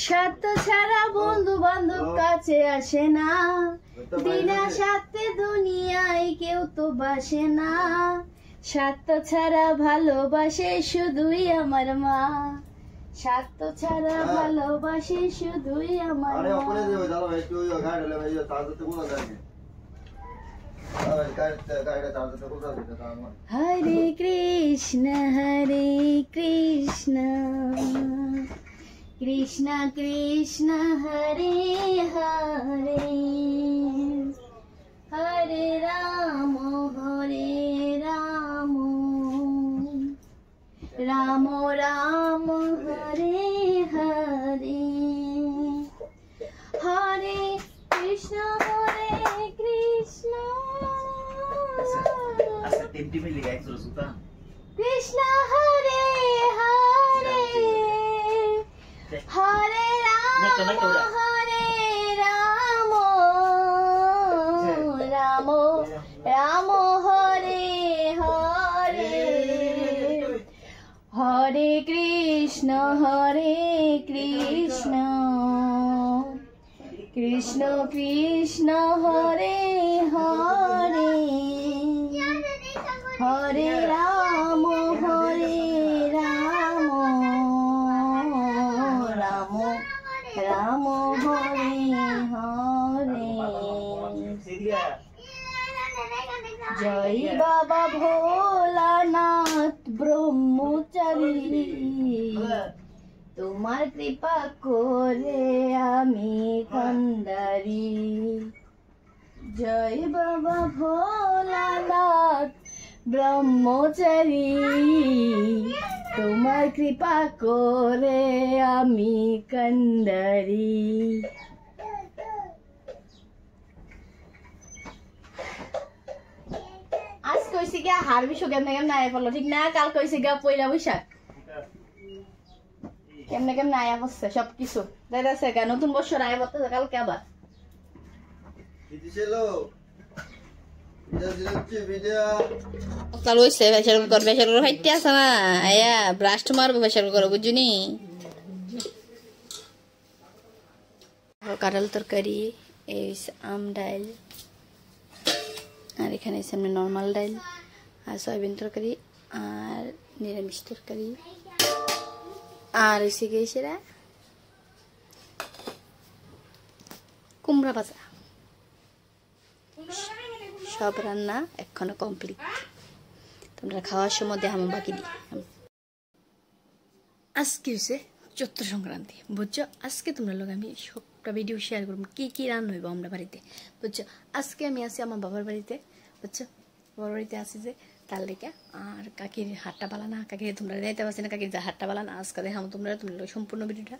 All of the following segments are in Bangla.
স্বার্থ ছাড়া বন্ধু বান্ধব কাছে আসে না, বিনা স্বার্থে দুনিয়ায় কেউ তো বাসে না। স্বার্থ ছাড়া ভালোবাসে শুধুই আমার মা, স্বার্থ ছাড়া ভালোবাসে শুধুই আমার মা। হরে কৃষ্ণ কৃষ্ণ কৃষ্ণ হরে হরে, হরে রাম রাম রাম হরে হরে, হরে কৃষ্ণ কৃষ্ণ কৃষ্ণ হরে হরে, হরে রাম রাম রাম হরে হরে, হরে কৃষ্ণ কৃষ্ণ কৃষ্ণ হরে হরে, হরে রাম রাম রাম হরে হরে। জয় বাবা ভোলানাথ ব্রহ্মচারী, তোমার কৃপা করে আমি কান্দারি। জয় বাবা ভোলানাথ ব্রহ্মচারী, তোমার কৃপা করে আমি কান্দারি। আজ কইছি গিয়া হার বিশু কেমনে কেমনে আয়া পড়লো ঠিক না, কাল কইছি গিয়া পয়লা বৈশাখ কেমনে কেমনে আয়া পড়ছে সবকিছু যাইতেছে গা, নতুন বছর আয়া পড়তেছে কালকে আবার। চালু হয়েছে ফেশিয়াল কর, ফেশিয়াল করে হাইটে আছে না, আয়া ব্রাশ মারবো ফেশিয়াল করো বুঝুনি। কাঁঠাল তরকারি, এই আম ডাল, আর এখানে সামনে নর্মাল ডাল, আর সয়াবিন তরকারি, আর নিরামিষ তরকারি, আর এসে গেছে কুমড়া ভাজা। সব রান্না এখনো কমপ্লিট, তোমরা খাওয়ার সময় দেখামো বাকি দিই। আজকে হচ্ছে চৈত্র সংক্রান্তি বুঝছো, আজকে তোমরা লোক আমি সবটা ভিডিও শেয়ার করবো কি কি রান্না হইব আমরা বাড়িতে বুঝছো। আজকে আমি আসি আমার বাবার বাড়িতে বুঝছো, বাবার বাড়িতে আসি যে তার লেগে, আর কাকির হাটটা বালানা, কাকির তোমরা যাইতে পারছি না, কাকির যা হাটটা বালানা আজকে দেখাম তোমরা সম্পূর্ণ ভিডিওটা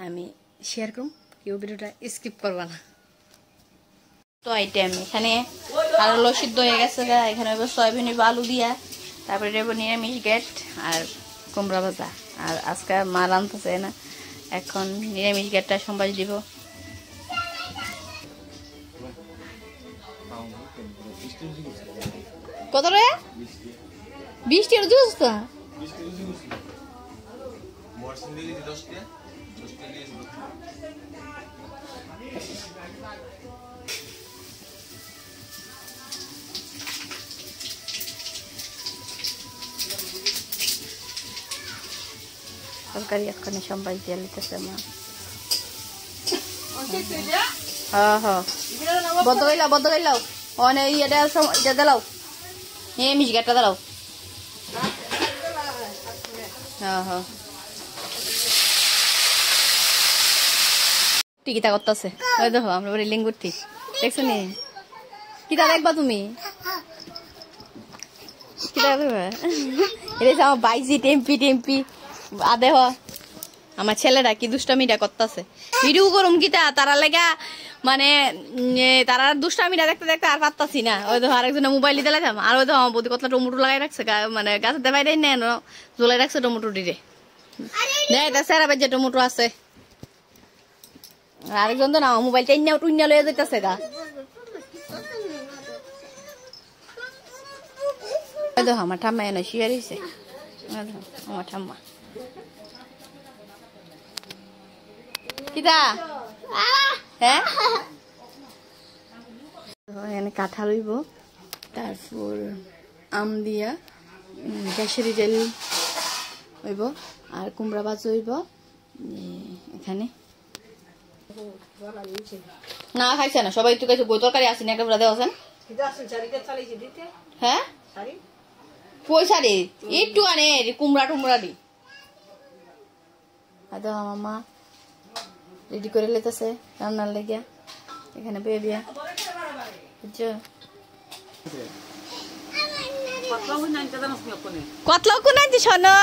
আমি শেয়ার করুম, কেউ ভিডিওটা স্কিপ করবা না। তো আইটেম এখানে আরো সিদ্ধ হয়ে গেছে, এখানে সয়াবিন আলু দিয়া, তারপরে দেবো নিরামিষ গেট আর কুমড়া ভাজা। আর আজকে মা রাঁধতেছে না, এখন নিরামিষ গেটটা সম্বাস দিব। কত রে 20 টাকা জুস তো তরকারি এখানে সম্বাস দিয়ে লিতেছে মা। হ্যাঁ হ্যাঁ বদ্ধ গাইলাও অনেক এটা দিলাও, নিরামিষ গেটটা দিলাও। হ্যাঁ হ্যাঁ কিতা করতেছে ওই দেখো আমরা বাড়ি লিঙ্গুরটি দেখছো নি, কিতা দেখবা তুমি কিতা দেখবা। এটা আমার বাইজি টেম্পি দেখ আমার ছেলেরা কি দুষ্টামিটা করতেছে, ভিডিও করুম কিতা তারা লেগা মানে তারা দুষ্টামিটা দেখতে দেখতে আর পারতাছি না। ওই দেখো আরেকজনে মোবাইল দিতে লাগাম, আর ওই দেখো আমার বৌদি কতটা টমেটো লাগাই রাখছে, মানে গাছের দেবাই দেয় না ঝোলাই রাখছে টমেটো দিতে দেয়, সেরা বেজে টমেটো আছে। আরেকজন তো না মোবাইল টুইনা লয়ে যাইতেছে গা। দেখো আমার ঠাম্মা এনে শুয়ে রয়েছে, আমার ঠাম্মা কিটা হ্যাঁ এখানে কাঁঠাল হইব তারপর আম দিয়া কেশরি তেল হইব আর কুমড়া বাজ হইব এখানে না খাইছে না সবাই তো খাইছে বই তরকারি আসেন একটা পুরা দেওয়া আছেন হ্যাঁ পয়সা রে একটু আনে কুমড়া টুমড়া দি আদা মামা রেডি করে লেতেছে রান্নার লেগিয়া এখানে বেবিয়া বুঝছো কতলা কোন আনছি শোনো